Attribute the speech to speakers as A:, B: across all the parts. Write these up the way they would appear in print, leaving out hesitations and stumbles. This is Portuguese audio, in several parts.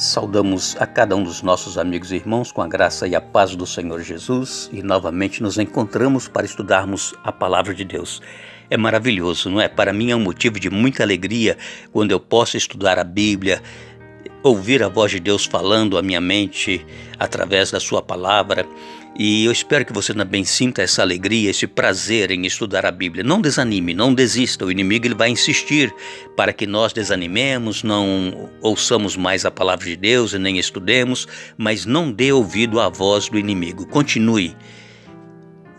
A: Saudamos a cada um dos nossos amigos e irmãos com a graça e a paz do Senhor Jesus e novamente nos encontramos para estudarmos a Palavra de Deus. É maravilhoso, não é? Para mim é um motivo de muita alegria quando eu posso estudar a Bíblia, ouvir a voz de Deus falando à minha mente através da sua palavra. E eu espero que você também sinta essa alegria, esse prazer em estudar a Bíblia. Não desanime, não desista. O inimigo ele vai insistir para que nós desanimemos, não ouçamos mais a palavra de Deus e nem estudemos, mas não dê ouvido à voz do inimigo. Continue.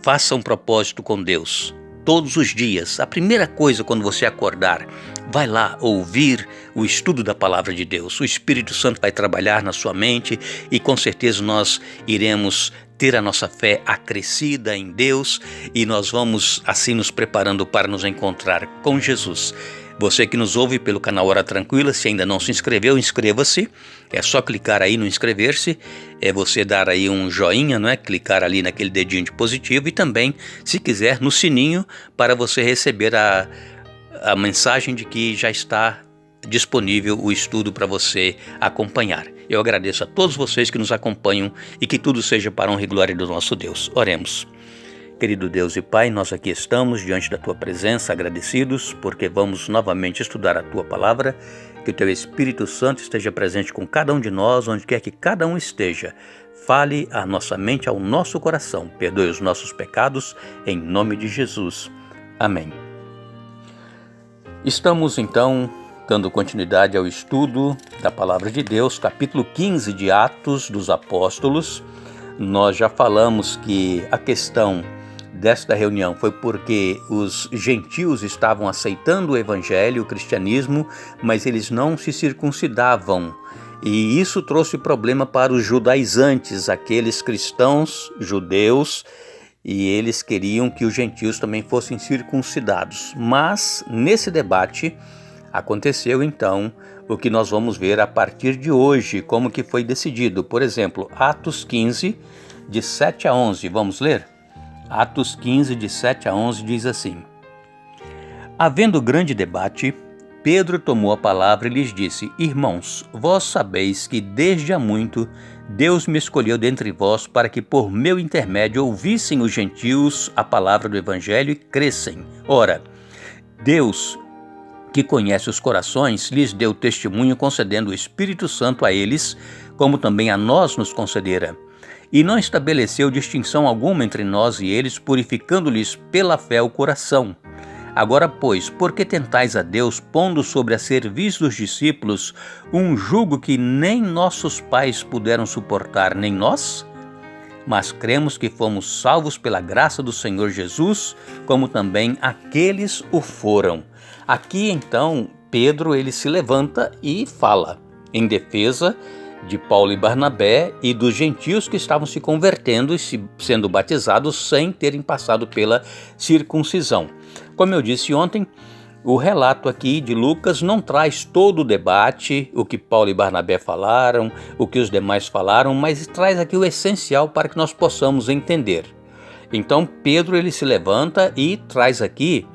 A: Faça um propósito com Deus. Todos os dias, a primeira coisa quando você acordar, vai lá ouvir o estudo da Palavra de Deus. O Espírito Santo vai trabalhar na sua mente e com certeza nós iremos ter a nossa fé acrescida em Deus e nós vamos assim nos preparando para nos encontrar com Jesus. Você que nos ouve pelo canal Hora Tranquila, se ainda não se inscreveu, inscreva-se. É só clicar aí no inscrever-se, é você dar aí um joinha, não é? Clicar ali naquele dedinho de positivo e também, se quiser, no sininho para você receber a mensagem de que já está disponível o estudo para você acompanhar. Eu agradeço a todos vocês que nos acompanham e que tudo seja para a honra e glória do nosso Deus. Oremos. Querido Deus e Pai, nós aqui estamos diante da Tua presença, agradecidos, porque vamos novamente estudar a Tua Palavra, que o Teu Espírito Santo esteja presente com cada um de nós, onde quer que cada um esteja. Fale à nossa mente, ao nosso coração, perdoe os nossos pecados, em nome de Jesus. Amém. Estamos então dando continuidade ao estudo da Palavra de Deus, capítulo 15 de Atos dos Apóstolos. Nós já falamos que a questão desta reunião foi porque os gentios estavam aceitando o evangelho, o cristianismo, mas eles não se circuncidavam. E isso trouxe problema para os judaizantes, aqueles cristãos judeus, e eles queriam que os gentios também fossem circuncidados. Mas nesse debate aconteceu então o que nós vamos ver a partir de hoje, como que foi decidido. Por exemplo, Atos 15, de 7 a 11, vamos ler? Atos 15, de 7 a 11 diz assim: Havendo grande debate, Pedro tomou a palavra e lhes disse: Irmãos, vós sabeis que desde há muito Deus me escolheu dentre vós para que por meu intermédio ouvissem os gentios a palavra do evangelho e crescem. Ora, Deus, que conhece os corações, lhes deu testemunho concedendo o Espírito Santo a eles, como também a nós nos concedera. E não estabeleceu distinção alguma entre nós e eles, purificando-lhes pela fé o coração. Agora, pois, por que tentais a Deus, pondo sobre a serviço dos discípulos um jugo que nem nossos pais puderam suportar, nem nós? Mas cremos que fomos salvos pela graça do Senhor Jesus, como também aqueles o foram. Aqui, então, Pedro ele se levanta e fala em defesa de Paulo e Barnabé e dos gentios que estavam se convertendo e sendo batizados sem terem passado pela circuncisão. Como eu disse ontem, o relato aqui de Lucas não traz todo o debate, o que Paulo e Barnabé falaram, o que os demais falaram, mas traz aqui o essencial para que nós possamos entender. Então Pedro ele se levanta e traz aqui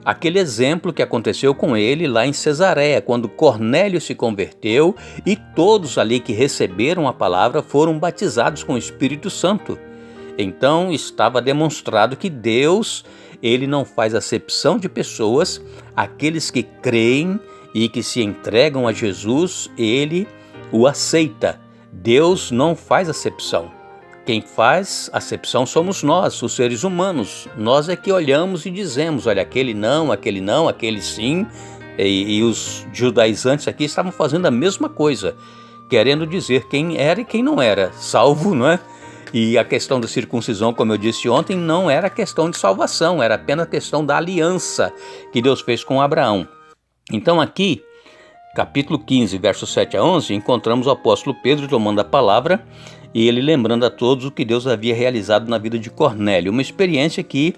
A: aquele exemplo que aconteceu com ele lá em Cesareia, quando Cornélio se converteu e todos ali que receberam a palavra foram batizados com o Espírito Santo. Então estava demonstrado que Deus, ele não faz acepção de pessoas, aqueles que creem e que se entregam a Jesus, ele o aceita. Deus não faz acepção. Quem faz acepção somos nós, os seres humanos. Nós é que olhamos e dizemos, olha, aquele não, aquele sim. E os judaizantes aqui estavam fazendo a mesma coisa, querendo dizer quem era e quem não era, salvo, não é? E a questão da circuncisão, como eu disse ontem, não era questão de salvação, era apenas questão da aliança que Deus fez com Abraão. Então aqui, capítulo 15, versos 7 a 11, encontramos o apóstolo Pedro tomando a palavra e ele lembrando a todos o que Deus havia realizado na vida de Cornélio, uma experiência que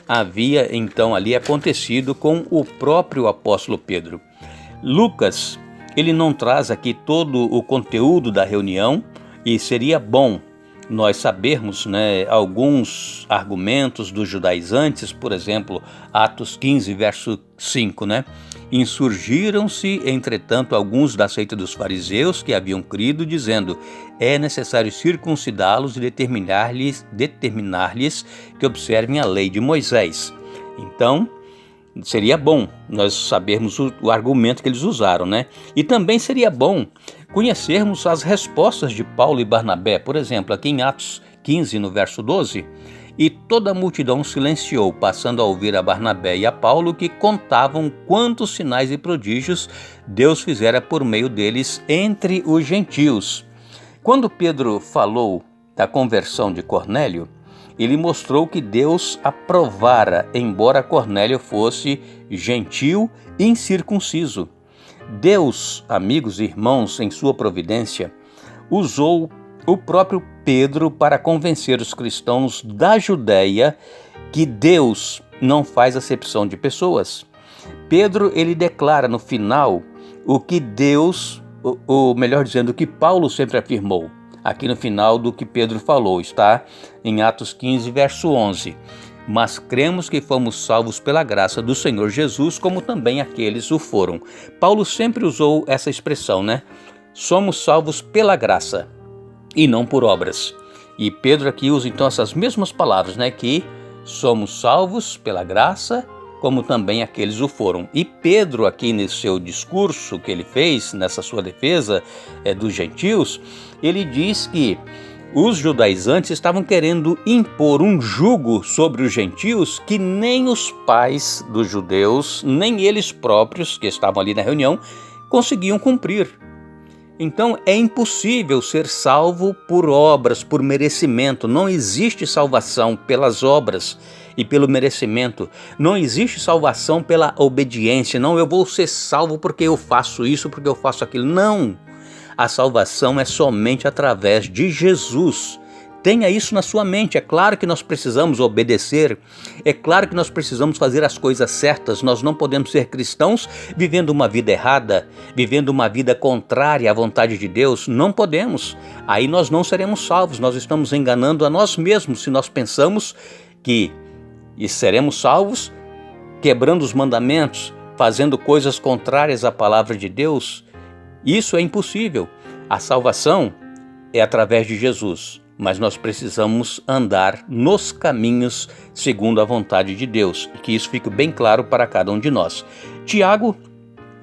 A: havia então ali acontecido com o próprio apóstolo Pedro. Lucas, ele não traz aqui todo o conteúdo da reunião e seria bom nós sabermos, né, alguns argumentos dos judaizantes, por exemplo, Atos 15, verso 5, né? Insurgiram-se, entretanto, alguns da seita dos fariseus que haviam crido, dizendo: é necessário circuncidá-los e determinar-lhes que observem a lei de Moisés. Então, seria bom nós sabermos o argumento que eles usaram, né? E também seria bom conhecermos as respostas de Paulo e Barnabé. Por exemplo, aqui em Atos 15, no verso 12, e toda a multidão silenciou, passando a ouvir a Barnabé e a Paulo, que contavam quantos sinais e prodígios Deus fizera por meio deles entre os gentios. Quando Pedro falou da conversão de Cornélio, ele mostrou que Deus aprovara, embora Cornélio fosse gentil e incircunciso. Deus, amigos e irmãos, em sua providência, usou o próprio Pedro para convencer os cristãos da Judéia que Deus não faz acepção de pessoas. Pedro, ele declara no final o que Deus, ou melhor dizendo, o que Paulo sempre afirmou. Aqui no final do que Pedro falou, está em Atos 15, verso 11. Mas cremos que fomos salvos pela graça do Senhor Jesus, como também aqueles o foram. Paulo sempre usou essa expressão, né? Somos salvos pela graça e não por obras. E Pedro aqui usa então essas mesmas palavras, né? Que somos salvos pela graça, como também aqueles o foram. E Pedro aqui nesse seu discurso que ele fez, nessa sua defesa dos gentios, ele diz que os judaizantes estavam querendo impor um jugo sobre os gentios que nem os pais dos judeus, nem eles próprios, que estavam ali na reunião, conseguiam cumprir. Então é impossível ser salvo por obras, por merecimento. Não existe salvação pelas obras e pelo merecimento. Não existe salvação pela obediência. Não, eu vou ser salvo porque eu faço isso, porque eu faço aquilo. Não! A salvação é somente através de Jesus. Tenha isso na sua mente. É claro que nós precisamos obedecer, é claro que nós precisamos fazer as coisas certas. Nós não podemos ser cristãos vivendo uma vida errada, vivendo uma vida contrária à vontade de Deus. Não podemos. Aí nós não seremos salvos. Nós estamos enganando a nós mesmos se nós pensamos que seremos salvos quebrando os mandamentos, fazendo coisas contrárias à palavra de Deus. Isso é impossível. A salvação é através de Jesus, mas nós precisamos andar nos caminhos segundo a vontade de Deus, e que isso fique bem claro para cada um de nós. Tiago,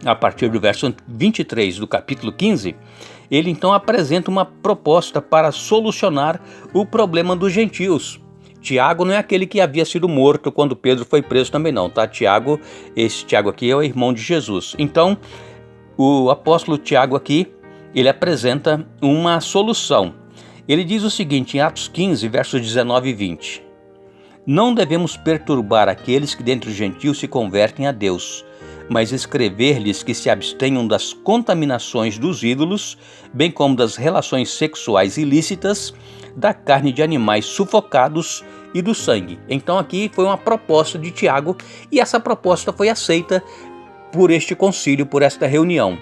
A: a partir do verso 23 do capítulo 15, ele então apresenta uma proposta para solucionar o problema dos gentios. Tiago não é aquele que havia sido morto quando Pedro foi preso também não, tá? Esse Tiago aqui é o irmão de Jesus. Então, o apóstolo Tiago aqui, ele apresenta uma solução. Ele diz o seguinte em Atos 15, versos 19 e 20. Não devemos perturbar aqueles que dentre os gentios se convertem a Deus, mas escrever-lhes que se abstenham das contaminações dos ídolos, bem como das relações sexuais ilícitas, da carne de animais sufocados e do sangue. Então aqui foi uma proposta de Tiago, e essa proposta foi aceita por este concílio, por esta reunião.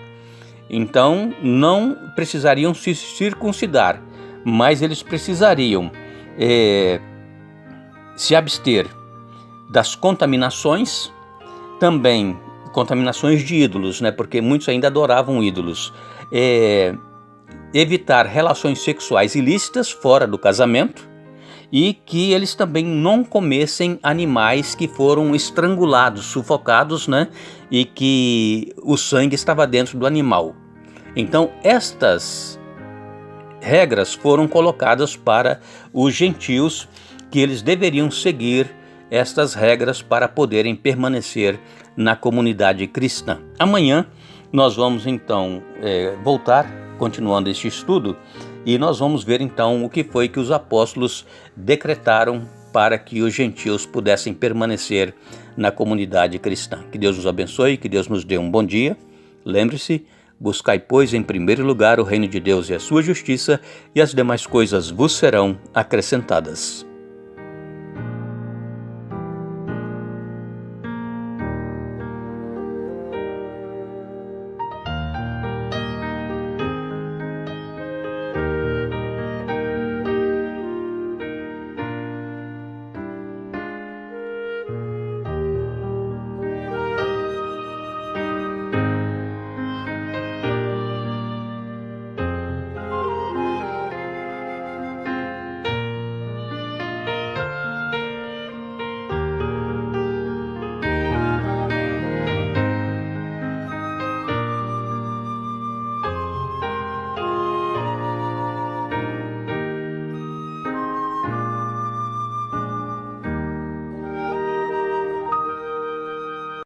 A: Então não precisariam se circuncidar, mas eles precisariam se abster das contaminações, também contaminações de ídolos, né? Porque muitos ainda adoravam ídolos. Evitar relações sexuais ilícitas fora do casamento, e que eles também não comessem animais que foram estrangulados, sufocados, né? E que o sangue estava dentro do animal. Então estas regras foram colocadas para os gentios, que eles deveriam seguir estas regras para poderem permanecer na comunidade cristã. Amanhã nós vamos então voltar, continuando este estudo, e nós vamos ver então o que foi que os apóstolos decretaram para que os gentios pudessem permanecer na comunidade cristã. Que Deus nos abençoe, que Deus nos dê um bom dia. Lembre-se, buscai, pois, em primeiro lugar o reino de Deus e a sua justiça, e as demais coisas vos serão acrescentadas.